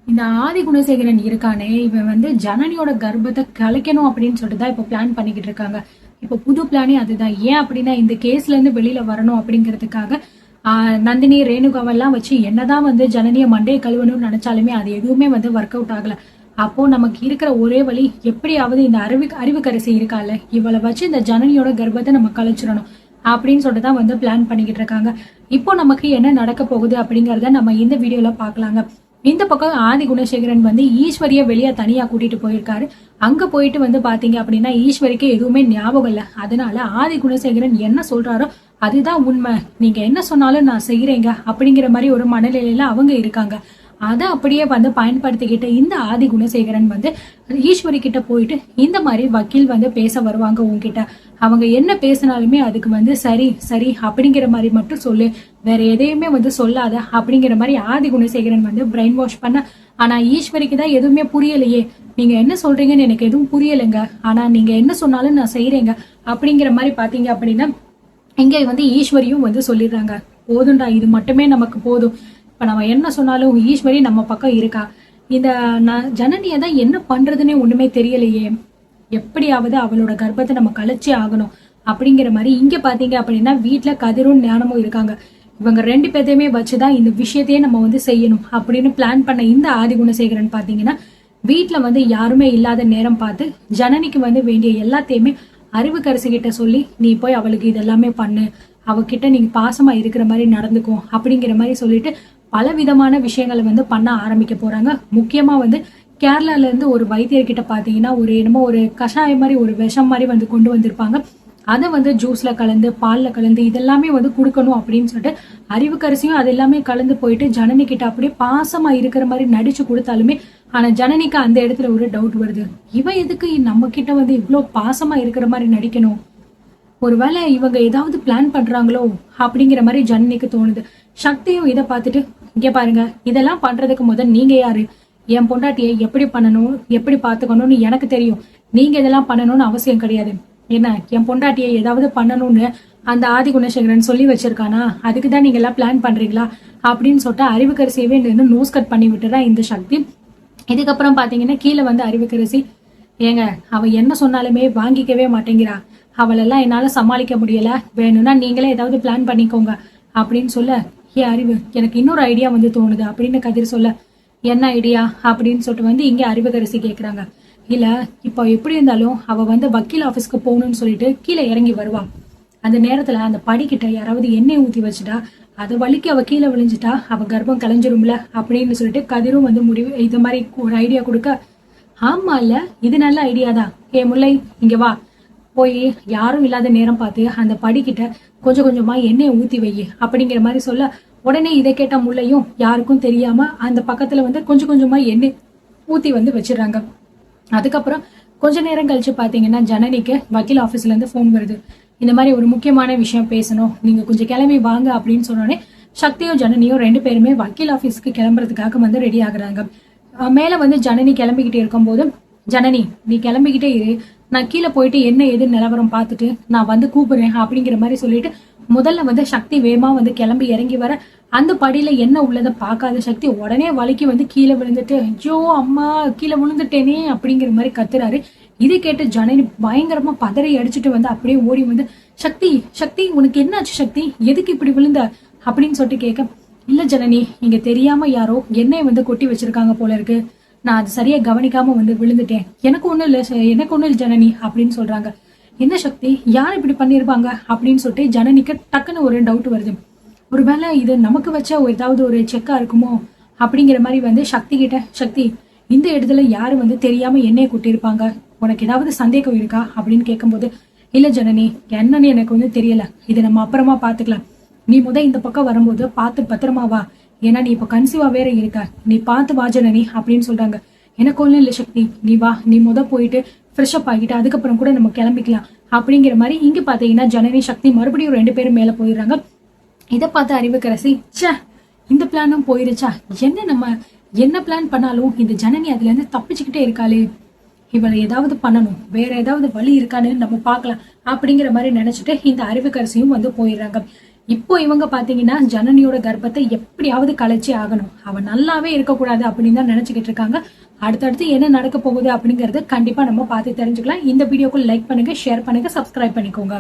இந்த ஆதி குணசேகரன் இருக்கானே, இவன் வந்து ஜனனியோட கர்ப்பத்தை கலைக்கணும் அப்படின்னு சொல்லிட்டு தான் இப்ப பிளான் பண்ணிக்கிட்டு இருக்காங்க. இப்ப புது பிளானே அதுதான். ஏன் அப்படின்னா இந்த கேஸ்ல இருந்து வெளியில வரணும் அப்படிங்கிறதுக்காக நந்தினி ரேணுகாவெல்லாம் வச்சு என்னதான் வந்து ஜனனிய மண்டையை கழுவணும்னு நினைச்சாலுமே அது எதுவுமே வந்து ஒர்க் அவுட் ஆகல. அப்போ நமக்கு இருக்கிற ஒரே வழி, எப்படியாவது இந்த அறிவுக்கரசி இருக்கால, இவளை வச்சு இந்த ஜனனியோட கர்ப்பத்தை நம்ம கலைச்சிடணும் அப்படின்னு சொல்லிட்டு தான் வந்து பிளான் பண்ணிக்கிட்டு இருக்காங்க. இப்போ நமக்கு என்ன நடக்க போகுது அப்படிங்கறத நம்ம இந்த வீடியோல பாக்கலாங்க. இந்த பக்கம் ஆதி குணசேகரன் வந்து ஈஸ்வரிய வெளியே தனியா கூட்டிட்டு போயிருக்காரு. அங்க போயிட்டு வந்து பாத்தீங்க அப்படின்னா ஈஸ்வரிக்கு எதுவுமே ஞாபகம் இல்ல. அதனால ஆதி குணசேகரன் என்ன சொல்றாரோ அதுதான் உண்மை, நீங்க என்ன சொன்னாலும் நான் செய்யறேங்க அப்படிங்கிற மாதிரி ஒரு மனநிலையில அவங்க இருக்காங்க. அதை அப்படியே வந்து பயன்படுத்திக்கிட்டு இந்த ஆதி குணசேகரன் வந்து ஈஸ்வரி கிட்ட போயிட்டு இந்த மாதிரி வக்கீல் வந்து பேச வருவாங்க உங்ககிட்ட, அவங்க என்ன பேசினாலுமே அதுக்கு வந்து சரி சரி அப்படிங்கிற மாதிரி மட்டும் சொல்லு, வேற எதையுமே வந்து சொல்லாத அப்படிங்கிற மாதிரி ஆதி குணசேகரன் வந்து பிரெயின் வாஷ் பண்ண. ஆனா ஈஸ்வரிக்கு தான் எதுவுமே புரியலையே, நீங்க என்ன சொல்றீங்கன்னு எனக்கு எதுவும் புரியலைங்க, ஆனா நீங்க என்ன சொன்னாலும் நான் செய்யறேங்க அப்படிங்கிற மாதிரி பாத்தீங்க அப்படின்னா இங்க வந்து ஈஸ்வரியும் வந்து சொல்லிடுறாங்க, போதும்டா இது மட்டுமே நமக்கு போதும், இப்ப நம்ம என்ன சொன்னாலும் ஈஸ்வரி நம்ம பக்கம் இருக்கா, இந்த ஜனனியை தான் என்ன பண்றதுன்னே ஒண்ணுமே தெரியலையே, எப்படியாவது அவளோட கர்ப்பத்தை நம்ம கலைச்சே ஆகணும் அப்படிங்கிற மாதிரி இங்க பாத்தீங்க அப்படின்னா வீட்டுல கதிரும் ஞானமும் இருக்காங்க. இவங்க ரெண்டு பேர்த்தையுமே வச்சுதான் இந்த விஷயத்தையே நம்ம வந்து செய்யணும் அப்படின்னு பிளான் பண்ண இந்த ஆதி குணசேகரன் பாத்தீங்கன்னா வீட்டுல வந்து யாருமே இல்லாத நேரம் பார்த்து ஜனனிக்கு வந்து வேண்டிய எல்லாத்தையுமே அறிவுக்கரசி கிட்ட சொல்லி, நீ போய் அவளுக்கு இதெல்லாமே பண்ணு, அவகிட்ட நீங்க பாசமா இருக்கிற மாதிரி நடந்துக்கும் அப்படிங்கிற மாதிரி சொல்லிட்டு பல விதமான விஷயங்களை வந்து பண்ண ஆரம்பிக்க போறாங்க. முக்கியமா வந்து கேரளால இருந்து ஒரு வைத்தியர்கிட்ட பாத்தீங்கன்னா ஒரு என்னமோ ஒரு கஷாயம் மாதிரி ஒரு விஷம் மாதிரி வந்து கொண்டு வந்திருப்பாங்க. அதை வந்து ஜூஸ்ல கலந்து பால்ல கலந்து இதெல்லாமே வந்து கொடுக்கணும் அப்படின்னு சொல்லிட்டு அறிவுக்கரசியும் அது எல்லாமே கலந்து போயிட்டு ஜனனி கிட்ட அப்படியே பாசமா இருக்கிற மாதிரி நடிச்சு கொடுத்தாலுமே ஆனா ஜனனிக்கு அந்த இடத்துல ஒரு டவுட் வருது, இவன் எதுக்கு நம்ம கிட்ட வந்து இவ்வளவு பாசமா இருக்கிற மாதிரி நடிக்கணும், ஒருவேளை இவங்க ஏதாவது பிளான் பண்றாங்களோ அப்படிங்கிற மாதிரி ஜனனிக்கு தோணுது. சக்தியும் இதை பார்த்துட்டு, இங்க பாருங்க இதெல்லாம் பண்றதுக்கு முதல் நீங்க யாரு, என் பொண்டாட்டியை எப்படி பண்ணணும் எப்படி பாத்துக்கணும்னு எனக்கு தெரியும், நீங்க இதெல்லாம் பண்ணணும்னு அவசியம் கிடையாது, என்ன என் பொண்டாட்டியை ஏதாவது பண்ணணும்னு அந்த ஆதி குணசேகரன் சொல்லி வச்சிருக்கானா, அதுக்குதான் நீங்க எல்லாம் பிளான் பண்றீங்களா அப்படின்னு சொல்லிட்டு அறிவுக்கரசியவே நோஸ் கட் பண்ணி விட்டுறா இந்த சக்தி. இதுக்கப்புறம் பாத்தீங்கன்னா கீழே வந்து அறிவுக்கரசி, ஏங்க அவ என்ன சொன்னாலுமே வாங்கிக்கவே மாட்டேங்கிறா, அவளெல்லாம் என்னால சமாளிக்க முடியல, வேணும்னா நீங்களே ஏதாவது பிளான் பண்ணிக்கோங்க அப்படின்னு சொல்ல, ஏ அறிவு எனக்கு இன்னொரு ஐடியா வந்து தோணுது அப்படின்னு கதிர் சொல்ல, என்ன ஐடியா அப்படின்னு சொல்லிட்டு வந்து இங்க அறிவுக்கரசி கேக்குறாங்க. இல்ல இப்போ எப்படி இருந்தாலும் அவ வந்து வக்கீல் ஆபீஸ்க்கு போகணும்னு சொல்லிட்டு கீழே இறங்கி வருவா, அந்த நேரத்துல அந்த படிக்கிட்ட யாராவது எண்ணெய் ஊத்தி வச்சுட்டா அதை வலிக்கு அவ கீழே விழிஞ்சிட்டா அவ கர்ப்பம் கலைஞ்சிரும்ல அப்படின்னு சொல்லிட்டு கதிரும் வந்து முடிவு இது மாதிரி ஒரு ஐடியா கொடுக்க, ஆமா இல்ல இது நல்ல ஐடியா தான், ஏ முல்லை இங்க வா, போய் யாரும் இல்லாத நேரம் பார்த்து அந்த படிக்கிட்ட கொஞ்சம் கொஞ்சமா எண்ணெயை ஊத்தி வை அப்படிங்கிற மாதிரி சொல்ல, உடனே இதை கேட்ட முல்லையும் யாருக்கும் தெரியாம அந்த பக்கத்துல வந்து கொஞ்சம் கொஞ்சமா எண்ணெய் ஊத்தி வந்து வச்சிடறாங்க. அதுக்கப்புறம் கொஞ்ச நேரம் கழிச்சு பாத்தீங்கன்னா ஜனனிக்கு வக்கீல் ஆபீஸ்ல இருந்து போன் வருது, இந்த மாதிரி ஒரு முக்கியமான விஷயம் பேசணும், நீங்க கொஞ்சம் கிளம்பி வாங்க அப்படின்னு சொன்னோடனே சக்தியும் ஜனனியும் ரெண்டு பேருமே வக்கீல் ஆபீஸ்க்கு கிளம்புறதுக்காக வந்து ரெடி ஆகுறாங்க. மேல வந்து ஜனனி கிளம்பிக்கிட்டே இருக்கும் போது, ஜனனி நீ கிளம்பிக்கிட்டே இரு, நான் கீழே போயிட்டு என்ன ஏது நிலவரம் பார்த்துட்டு நான் வந்து கூப்பிடுறேன் அப்படிங்கிற மாதிரி சொல்லிட்டு முதல்ல வந்து சக்தி வேகமா வந்து கிளம்பி இறங்கி வர, அந்த படியில என்ன உள்ளதை பார்க்காத சக்தி உடனே வலிக்கு வந்து கீழே விழுந்துட்டு, ஐயோ அம்மா கீழே விழுந்துட்டேனே அப்படிங்கிற மாதிரி கத்துறாரு. இதை கேட்டு ஜனனி பயங்கரமா பதறி அடிச்சுட்டு வந்து அப்படியே ஓடி வந்து, சக்தி சக்தி உனக்கு என்னாச்சு சக்தி, எதுக்கு இப்படி விழுந்த அப்படின்னு சொல்லிட்டு கேட்க, இல்ல ஜனனி இங்க தெரியாம யாரோ எண்ணெய் வந்து கொட்டி வச்சிருக்காங்க போல இருக்கு, நான் அது சரியா கவனிக்காம வந்து விழுந்துட்டேன், எனக்கு ஒண்ணும் இல்ல ஜனனி அப்படின்னு சொல்றாங்க. என்ன சக்தி யார் இப்படி பண்ணிருப்பாங்க அப்படின்னு சொல்லிட்டு ஜனனிக்கு டக்குன்னு ஒரு டவுட் வருது, ஒருவேளை இது நமக்கு வச்ச ஏதாவது ஒரு செக்கா இருக்குமோ அப்படிங்கிற மாதிரி வந்து சக்தி கிட்ட, சக்தி இந்த இடத்துல யாரு வந்து தெரியாம எண்ணெயை கொட்டிருப்பாங்க, உனக்கு ஏதாவது சந்தேகம் இருக்கா அப்படின்னு கேட்கும்போது, இல்ல ஜனனி என்னன்னு எனக்கு வந்து தெரியல, இது நம்ம அப்புறமா பாத்துக்கலாம், நீ இந்த பக்கம் வரும்போது பார்த்து பத்திரமா வா, ஏன்னா நீ இப்ப கன்சீவா வேற இருக்க, நீ பார்த்து வா ஜனனி அப்படின்னு சொல்றாங்க. எனக்கு ஒண்ணும் இல்ல சக்தி, நீ வா, நீ போயிட்டு ஃப்ரெஷ் அப் ஆகிட்டு அதுக்கப்புறம் கூட நம்ம கிளம்பிக்கலாம் அப்படிங்கிற மாதிரி இங்க பாத்தீங்கன்னா ஜனனி சக்தி மறுபடியும் ரெண்டு பேரும் மேல போயிடுறாங்க. இதை பார்த்து அறிவுக்கரசி, சே இந்த பிளானும் போயிருச்சா, நம்ம என்ன பிளான் பண்ணாலும் இந்த ஜனனி அதுல இருந்து தப்பிச்சுக்கிட்டே இருக்காளே, இவளை ஏதாவது பண்ணணும், வேற ஏதாவது வழி இருக்கான்னு நம்ம பார்க்கலாம் அப்படிங்கிற மாதிரி நினைச்சிட்டு இந்த அறிவுக்கரசியும் வந்து போயிடுறாங்க. இப்போ இவங்க பாத்தீங்கன்னா ஜனனியோட கர்ப்பத்தை எப்படியாவது கலைச்சி ஆகணும், அவன் நல்லாவே இருக்கக்கூடாது அப்படின்னு தான் நினைச்சுக்கிட்டு இருக்காங்க. அடுத்தடுத்து என்ன நடக்க போகுது அப்படிங்கறது கண்டிப்பா நம்ம பார்த்து தெரிஞ்சுக்கலாம். இந்த வீடியோக்கு லைக் பண்ணுங்க, ஷேர் பண்ணுங்க, சப்ஸ்கிரைப் பண்ணிக்கோங்க.